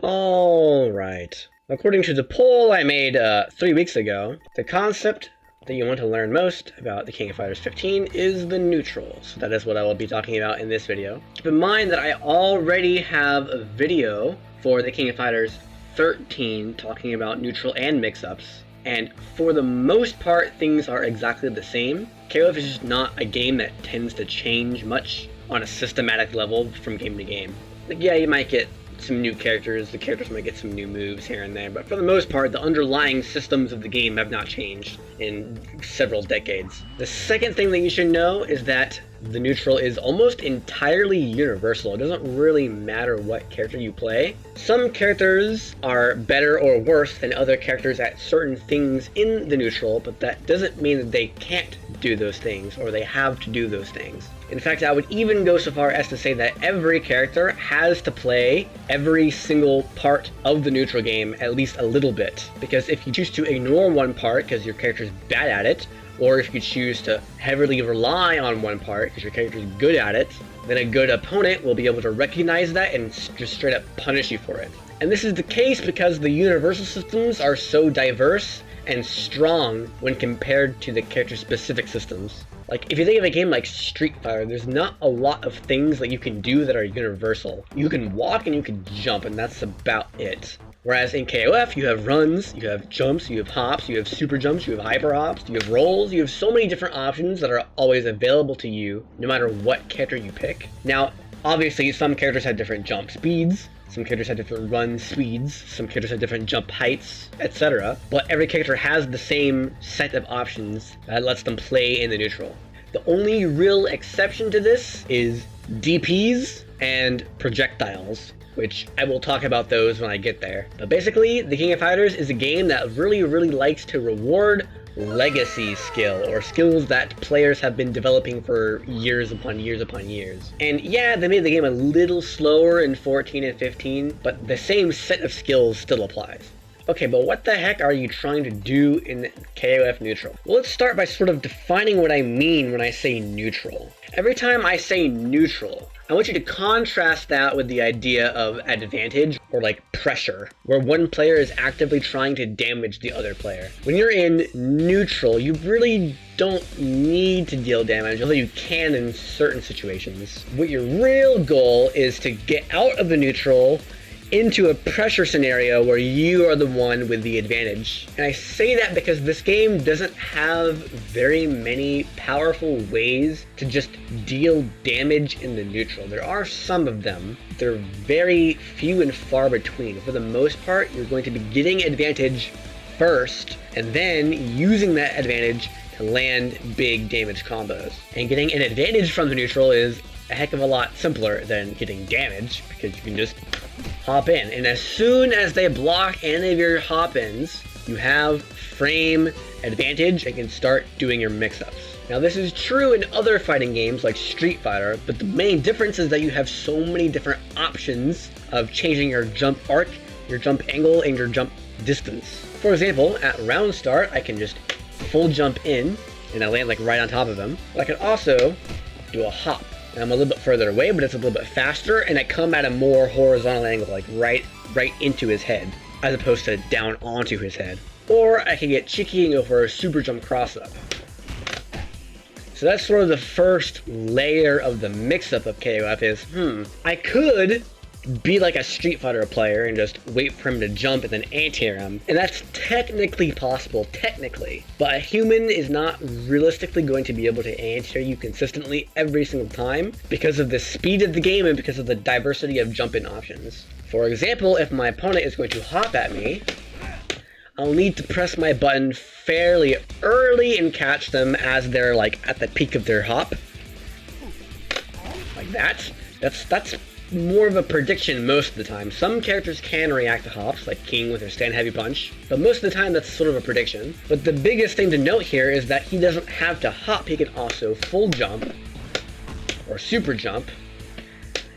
Alright. According to the poll I made 3 weeks ago, the concept that you want to learn most about the King of Fighters 15 is the neutral. So that is what I will be talking about in this video. Keep in mind that I already have a video for the King of Fighters 13 talking about neutral and mix-ups. And for the most part, things are exactly the same. KoF is just not a game that tends to change much on a systematic level from game to game. Like, yeah, you might get some new characters, the characters might get some new moves here and there, but for the most part, the underlying systems of the game have not changed in several decades. The second thing that you should know is that the neutral is almost entirely universal. It doesn't really matter what character you play. Some characters are better or worse than other characters at certain things in the neutral, but that doesn't mean that they can't do those things, or they have to do those things. In fact, I would even go so far as to say that every character has to play every single part of the neutral game at least a little bit. Because if you choose to ignore one part because your character is bad at it, or if you choose to heavily rely on one part because your character is good at it, then a good opponent will be able to recognize that and just straight up punish you for it. And this is the case because the universal systems are so diverse and strong when compared to the character-specific systems. Like, if you think of a game like Street Fighter, there's not a lot of things that you can do that are universal. You can walk and you can jump, and that's about it. Whereas in KoF, you have runs, you have jumps, you have hops, you have super jumps, you have hyper hops, you have rolls, you have so many different options that are always available to you, no matter what character you pick. Now, obviously, some characters have different jump speeds, some characters have different run speeds, some characters have different jump heights, etc. But every character has the same set of options that lets them play in the neutral. The only real exception to this is DPs and projectiles, which I will talk about those when I get there. But basically, the King of Fighters is a game that really likes to reward legacy skill, or skills that players have been developing for years upon years upon years. And yeah, they made the game a little slower in 14 and 15, but the same set of skills still applies. Okay, but what the heck are you trying to do in KoF neutral? Well, let's start by sort of defining what I mean when I say neutral. Every time I say neutral, I want you to contrast that with the idea of advantage, or like pressure, where one player is actively trying to damage the other player. When you're in neutral, you really don't need to deal damage, although you can in certain situations. What your real goal is to get out of the neutral into a pressure scenario where you are the one with the advantage. And I say that because this game doesn't have very many powerful ways to just deal damage in the neutral. There are some of them. They're very few and far between. For the most part, you're going to be getting advantage first, and then using that advantage to land big damage combos. And getting an advantage from the neutral is a heck of a lot simpler than getting damage, because you can just hop in. And as soon as they block any of your hop-ins, you have frame advantage and can start doing your mix-ups. Now this is true in other fighting games like Street Fighter, but the main difference is that you have so many different options of changing your jump arc, your jump angle, and your jump distance. For example, at round start, I can just full jump in, and I land like right on top of him. But I can also do a hop. I'm a little bit further away, but it's a little bit faster, and I come at a more horizontal angle, like right into his head, as opposed to down onto his head. Or I can get cheeky and go for a super jump cross-up. So that's sort of the first layer of the mix-up of KoF is, I could be like a Street Fighter player and just wait for him to jump and then anti-air him. And that's technically possible, but a human is not realistically going to be able to anti-air you consistently every single time because of the speed of the game and because of the diversity of jump-in options. For example, if my opponent is going to hop at me, I'll need to press my button fairly early and catch them as they're like at the peak of their hop. Like that. That's more of a prediction most of the time. Some characters can react to hops, like King with her stand heavy punch, but most of the time that's sort of a prediction. But the biggest thing to note here is that he doesn't have to hop, he can also full jump, or super jump,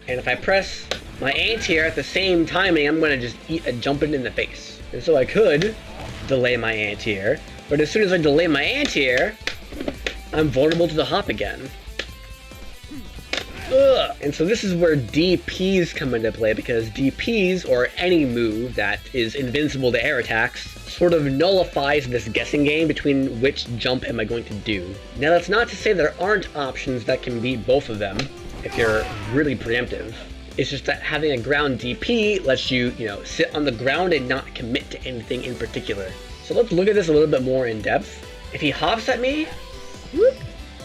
and if I press my anti-air at the same timing, I'm going to just eat a jumping in the face. And so I could delay my anti-air, but as soon as I delay my anti-air, I'm vulnerable to the hop again. Ugh. And so this is where DPs come into play, because DPs, or any move that is invincible to air attacks, sort of nullifies this guessing game between which jump am I going to do. Now that's not to say there aren't options that can beat both of them if you're really preemptive. It's just that having a ground DP lets you, sit on the ground and not commit to anything in particular. So let's look at this a little bit more in depth. If he hops at me, whoop,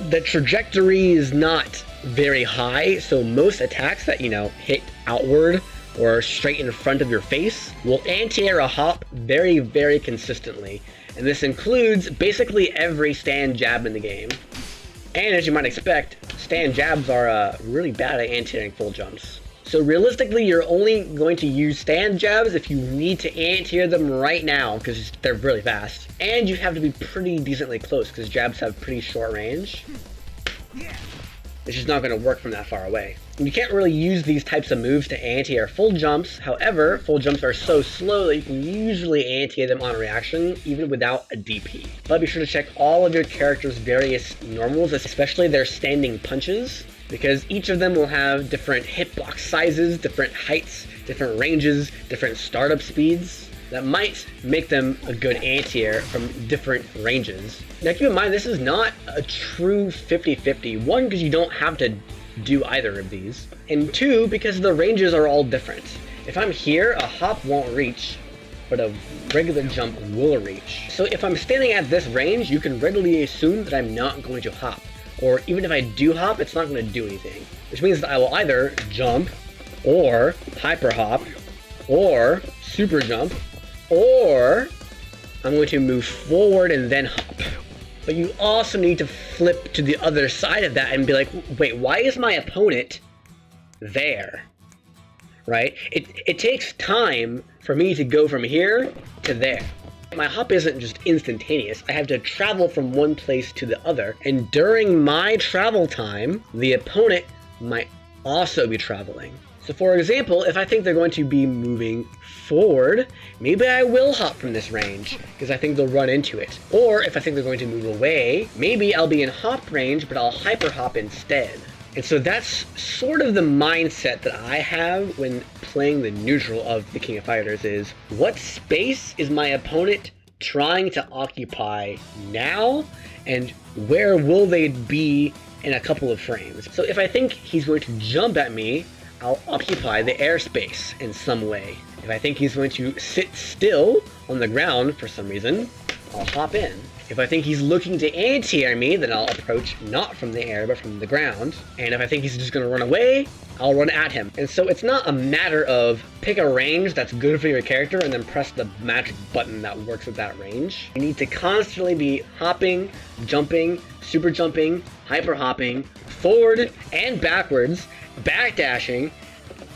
the trajectory is not very high, so most attacks that, hit outward or straight in front of your face will anti-air a hop very, very consistently. And this includes basically every stand jab in the game. And as you might expect, stand jabs are really bad at anti-airing full jumps. So realistically, you're only going to use stand jabs if you need to anti-air them right now, because they're really fast. And you have to be pretty decently close, because jabs have pretty short range. It's just not going to work from that far away. And you can't really use these types of moves to anti-air full jumps. However, full jumps are so slow that you can usually anti-air them on reaction, even without a DP. But be sure to check all of your character's various normals, especially their standing punches, because each of them will have different hitbox sizes, different heights, different ranges, different startup speeds that might make them a good anti-air from different ranges. Now keep in mind, this is not a true 50-50. One, because you don't have to do either of these, and two, because the ranges are all different. If I'm here, a hop won't reach, but a regular jump will reach. So if I'm standing at this range, you can readily assume that I'm not going to hop. Or even if I do hop, it's not going to do anything. Which means that I will either jump, or hyper hop, or super jump, or I'm going to move forward and then hop. But you also need to flip to the other side of that and be like, wait, why is my opponent there? Right? It takes time for me to go from here to there. My hop isn't just instantaneous. I have to travel from one place to the other. And during my travel time, the opponent might also be traveling. So for example, if I think they're going to be moving forward, maybe I will hop from this range, because I think they'll run into it. Or if I think they're going to move away, maybe I'll be in hop range, but I'll hyper hop instead. And so that's sort of the mindset that I have when playing the neutral of the King of Fighters is, what space is my opponent trying to occupy now, and where will they be in a couple of frames? So if I think he's going to jump at me, I'll occupy the airspace in some way. If I think he's going to sit still on the ground for some reason, I'll hop in. If I think he's looking to anti-air me, then I'll approach not from the air, but from the ground. And if I think he's just going to run away, I'll run at him. And so it's not a matter of pick a range that's good for your character and then press the magic button that works with that range. You need to constantly be hopping, jumping, super jumping, hyper hopping, forward and backwards, backdashing,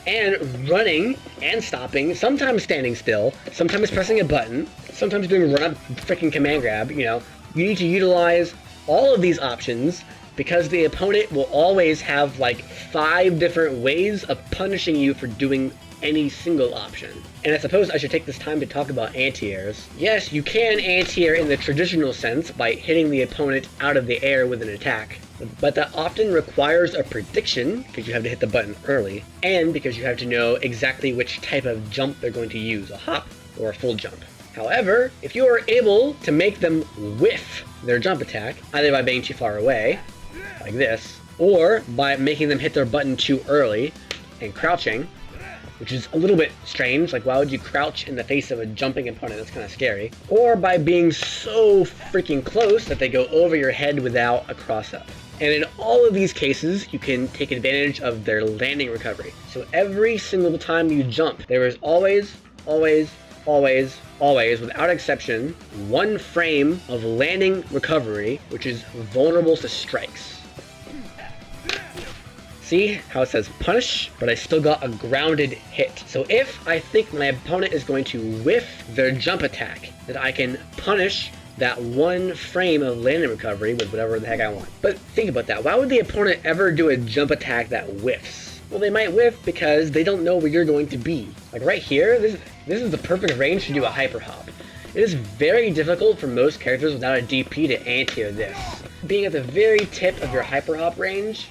and running and stopping, sometimes standing still, sometimes pressing a button, sometimes doing run up freaking command grab. You need to utilize all of these options, because the opponent will always have like 5 different ways of punishing you for doing any single option. And I suppose I should take this time to talk about anti-airs. Yes, you can anti-air in the traditional sense by hitting the opponent out of the air with an attack, but that often requires a prediction, because you have to hit the button early, and because you have to know exactly which type of jump they're going to use, a hop or a full jump. However, if you are able to make them whiff their jump attack, either by being too far away, like this, or by making them hit their button too early and crouching, which is a little bit strange, like why would you crouch in the face of a jumping opponent? That's kind of scary. Or by being so freaking close that they go over your head without a cross-up. And in all of these cases, you can take advantage of their landing recovery. So every single time you jump, there is always, without exception, 1 frame of landing recovery, which is vulnerable to strikes. See how it says punish, but I still got a grounded hit. So if I think my opponent is going to whiff their jump attack, that I can punish that 1 frame of landing recovery with whatever the heck I want. But think about that. Why would the opponent ever do a jump attack that whiffs? Well, they might whiff because they don't know where you're going to be. Like right here, this is the perfect range to do a hyper hop. It is very difficult for most characters without a DP to anti-air this. Being at the very tip of your hyper hop range,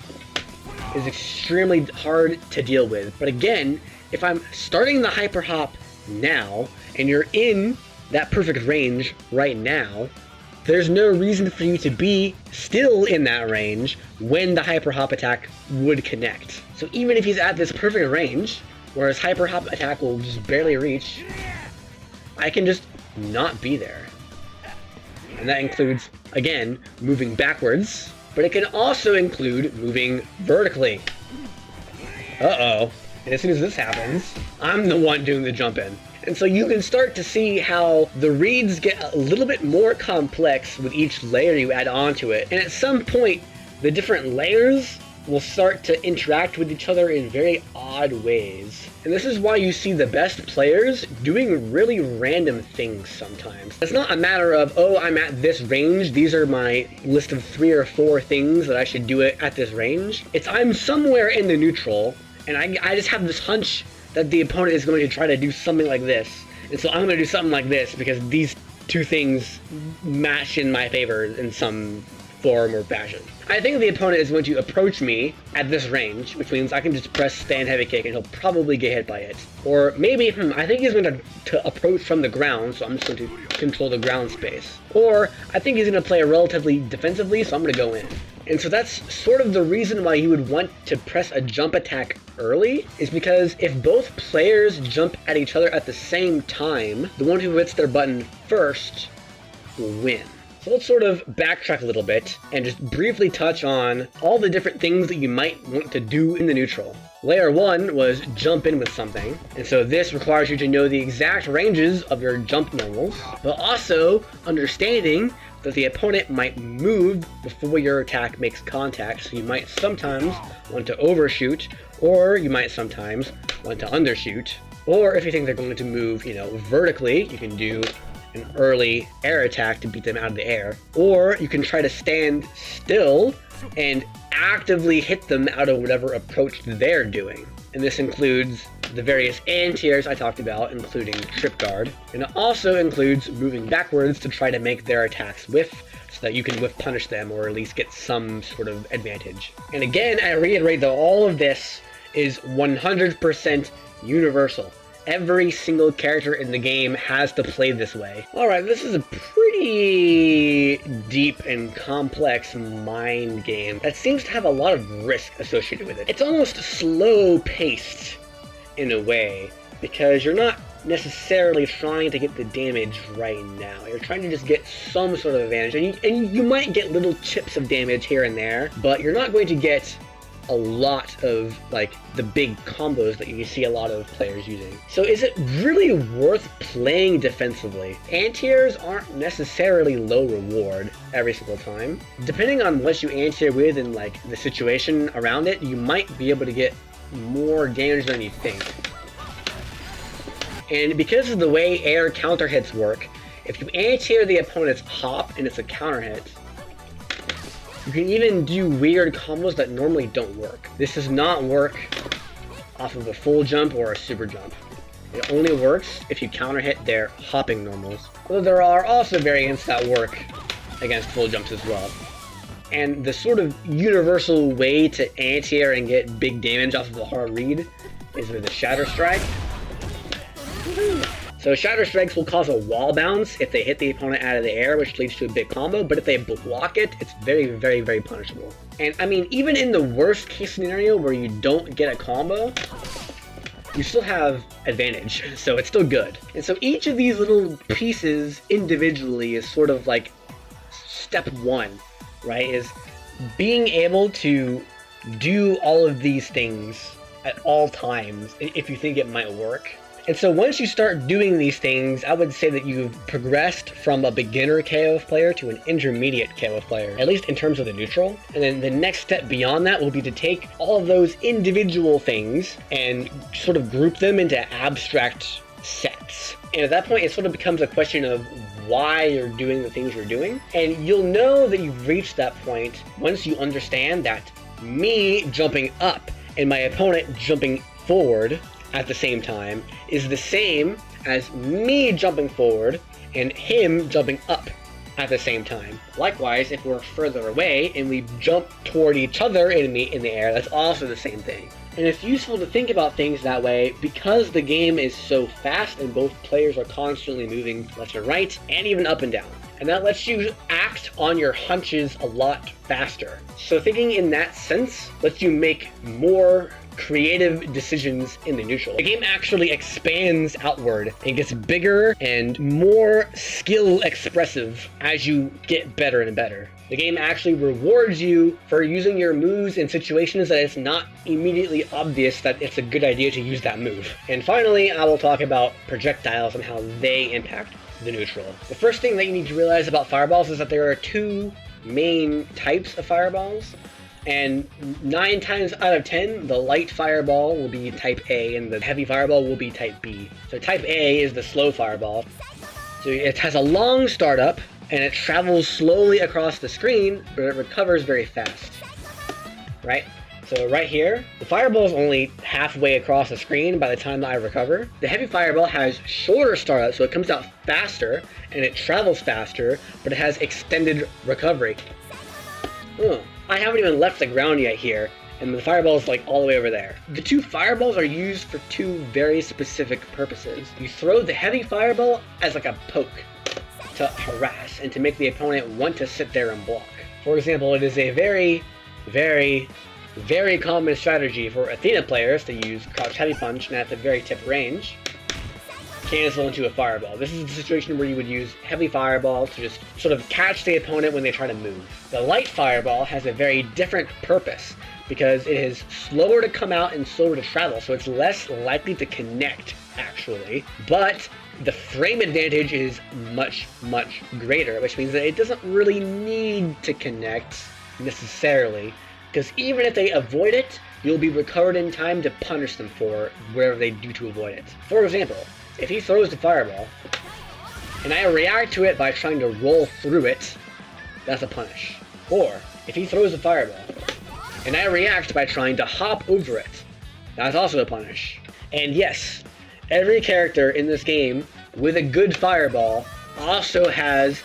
is extremely hard to deal with. But again, if I'm starting the hyper hop now, and you're in that perfect range right now, there's no reason for you to be still in that range when the hyper hop attack would connect. So even if he's at this perfect range, where his hyper hop attack will just barely reach, I can just not be there. And that includes, again, moving backwards, but it can also include moving vertically. Uh-oh. And as soon as this happens, I'm the one doing the jump in. And so you can start to see how the reads get a little bit more complex with each layer you add onto it. And at some point, the different layers will start to interact with each other in very odd ways. And this is why you see the best players doing really random things sometimes. It's not a matter of, oh, I'm at this range, these are my list of 3 or 4 things that I should do it at this range. It's I'm somewhere in the neutral, and I just have this hunch that the opponent is going to try to do something like this. And so I'm going to do something like this because these 2 things match in my favor in some form or fashion. I think the opponent is going to approach me at this range, which means I can just press stand heavy kick and he'll probably get hit by it. Or maybe, I think he's going to approach from the ground, so I'm just going to control the ground space. Or I think he's going to play relatively defensively, so I'm going to go in. And so that's sort of the reason why you would want to press a jump attack early, is because if both players jump at each other at the same time, the one who hits their button first will win. So let's sort of backtrack a little bit and just briefly touch on all the different things that you might want to do in the neutral. Layer 1 was jump in with something, and so this requires you to know the exact ranges of your jump normals, but also understanding that the opponent might move before your attack makes contact, so you might sometimes want to overshoot, or you might sometimes want to undershoot. Or if you think they're going to move, vertically, you can do an early air attack to beat them out of the air. Or you can try to stand still and actively hit them out of whatever approach they're doing. And this includes the various anti-airs I talked about, including trip guard. And it also includes moving backwards to try to make their attacks whiff, so that you can whiff punish them or at least get some sort of advantage. And again, I reiterate that all of this is 100% universal. Every single character in the game has to play this way. Alright, this is a pretty deep and complex mind game that seems to have a lot of risk associated with it. It's almost slow-paced in a way, because you're not necessarily trying to get the damage right now. You're trying to just get some sort of advantage, and you might get little chips of damage here and there, but you're not going to get a lot of the big combos that you see a lot of players using. So is it really worth playing defensively? Anti-airs aren't necessarily low reward every single time. Depending on what you anti-air with and the situation around it, you might be able to get more damage than you think. And because of the way air counter hits work, if you anti-air the opponent's hop and it's a counter hit, you can even do weird combos that normally don't work. This does not work off of a full jump or a super jump. It only works if you counter hit their hopping normals. Although there are also variants that work against full jumps as well. And the sort of universal way to anti-air and get big damage off of a hard read is with a Shatter Strike. So Shatter Strikes will cause a wall bounce if they hit the opponent out of the air, which leads to a big combo, but if they block it, it's very, very, very punishable. And I mean, even in the worst case scenario where you don't get a combo, you still have advantage, so it's still good. And so each of these little pieces individually is sort of step 1, right? Is being able to do all of these things at all times if you think it might work. And so once you start doing these things, I would say that you've progressed from a beginner KoF player to an intermediate KoF player, at least in terms of the neutral. And then the next step beyond that will be to take all of those individual things and sort of group them into abstract sets. And at that point, it sort of becomes a question of why you're doing the things you're doing. And you'll know that you've reached that point once you understand that me jumping up and my opponent jumping forward at the same time is the same as me jumping forward and him jumping up at the same time. Likewise, if we're further away and we jump toward each other in the air, that's also the same thing. And it's useful to think about things that way because the game is so fast and both players are constantly moving left and right and even up and down. And that lets you act on your hunches a lot faster. So thinking in that sense lets you make more creative decisions in the neutral. The game actually expands outward and gets bigger and more skill expressive as you get better and better. The game actually rewards you for using your moves in situations that it's not immediately obvious that it's a good idea to use that move. And finally, I will talk about projectiles and how they impact the neutral. The first thing that you need to realize about fireballs is that there are two main types of fireballs. And 9 times out of 10, the light fireball will be type A and the heavy fireball will be type B. So type A is the slow fireball. So it has a long startup and it travels slowly across the screen, but it recovers very fast. Right? So right here, the fireball is only halfway across the screen by the time that I recover. The heavy fireball has shorter startup, so it comes out faster and it travels faster, but it has extended recovery. I haven't even left the ground yet here, and the fireball is like all the way over there. The two fireballs are used for two very specific purposes. You throw the heavy fireball as like a poke to harass and to make the opponent want to sit there and block. For example, it is a very, very, very common strategy for Athena players to use crouch heavy punch and at the very tip range, cancel into a fireball. This is the situation where you would use heavy fireball to just sort of catch the opponent when they try to move. The light fireball has a very different purpose because it is slower to come out and slower to travel, so it's less likely to connect actually, but the frame advantage is much, much greater, which means that it doesn't really need to connect necessarily, because even if they avoid it, you'll be recovered in time to punish them for whatever they do to avoid it. For example, if he throws the fireball, and I react to it by trying to roll through it, that's a punish. Or, if he throws the fireball, and I react by trying to hop over it, that's also a punish. And yes, every character in this game with a good fireball also has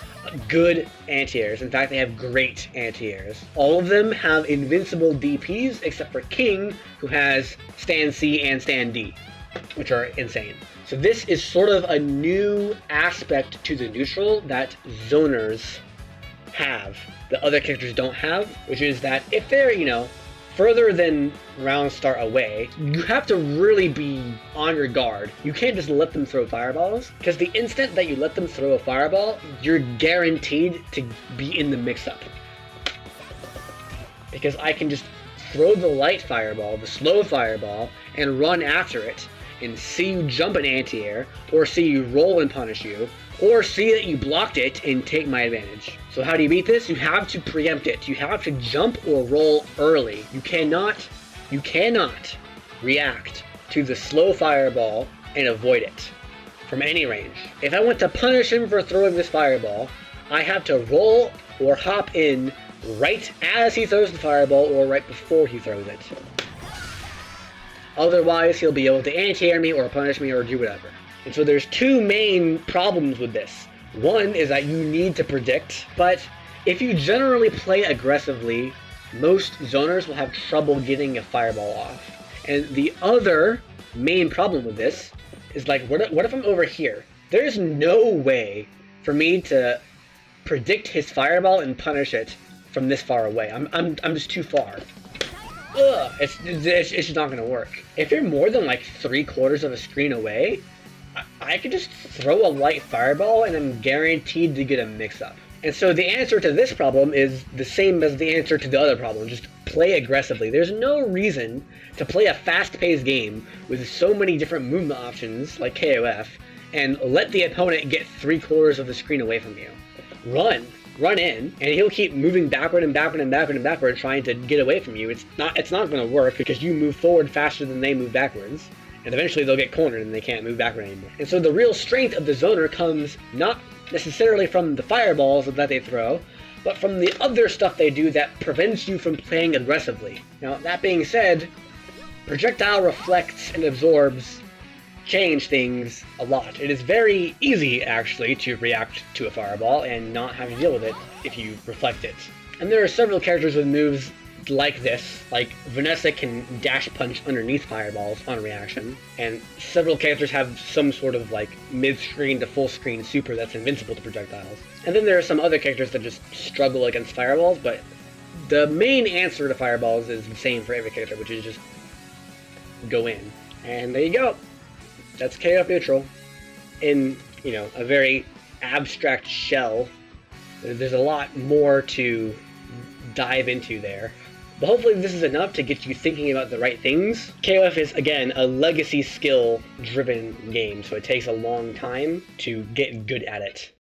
good anti-airs. In fact, they have great anti-airs. All of them have invincible DPs, except for King, who has stand C and stand D, which are insane. So this is sort of a new aspect to the neutral that zoners have, that other characters don't have, which is that if they're, further than round start away, you have to really be on your guard. You can't just let them throw fireballs, because the instant that you let them throw a fireball, you're guaranteed to be in the mix-up. Because I can just throw the light fireball, the slow fireball, and run after it, and see you jump an anti-air, or see you roll and punish you, or see that you blocked it and take my advantage. So how do you beat this? You have to preempt it. You have to jump or roll early. You cannot react to the slow fireball and avoid it from any range. If I want to punish him for throwing this fireball, I have to roll or hop in right as he throws the fireball or right before he throws it. Otherwise, he'll be able to anti-air me or punish me or do whatever. And so there's two main problems with this. One is that you need to predict, but if you generally play aggressively, most zoners will have trouble getting a fireball off. And the other main problem with this is like, what if I'm over here? There's no way for me to predict his fireball and punish it from this far away. I'm just too far. It's just not gonna work. If you're more than like 3/4 of a screen away, I could just throw a light fireball and I'm guaranteed to get a mix-up. And so the answer to this problem is the same as the answer to the other problem, just play aggressively. There's no reason to play a fast-paced game with so many different movement options like KoF and let the opponent get 3/4 of the screen away from you. Run in, and he'll keep moving backward and backward and backward and backward trying to get away from you. It's not going to work because you move forward faster than they move backwards. And eventually they'll get cornered and they can't move backward anymore. And so the real strength of the zoner comes not necessarily from the fireballs that they throw, but from the other stuff they do that prevents you from playing aggressively. Now, that being said, projectile reflects and absorbs change things a lot. It is very easy, actually, to react to a fireball and not have to deal with it if you reflect it. And there are several characters with moves like this, like Vanessa can dash punch underneath fireballs on reaction, and several characters have some sort of like mid-screen to full-screen super that's invincible to projectiles. And then there are some other characters that just struggle against fireballs, but the main answer to fireballs is the same for every character, which is just go in. And there you go. That's KoF neutral in, you know, a very abstract shell. There's a lot more to dive into there. But hopefully this is enough to get you thinking about the right things. KoF is, again, a legacy skill-driven game, so it takes a long time to get good at it.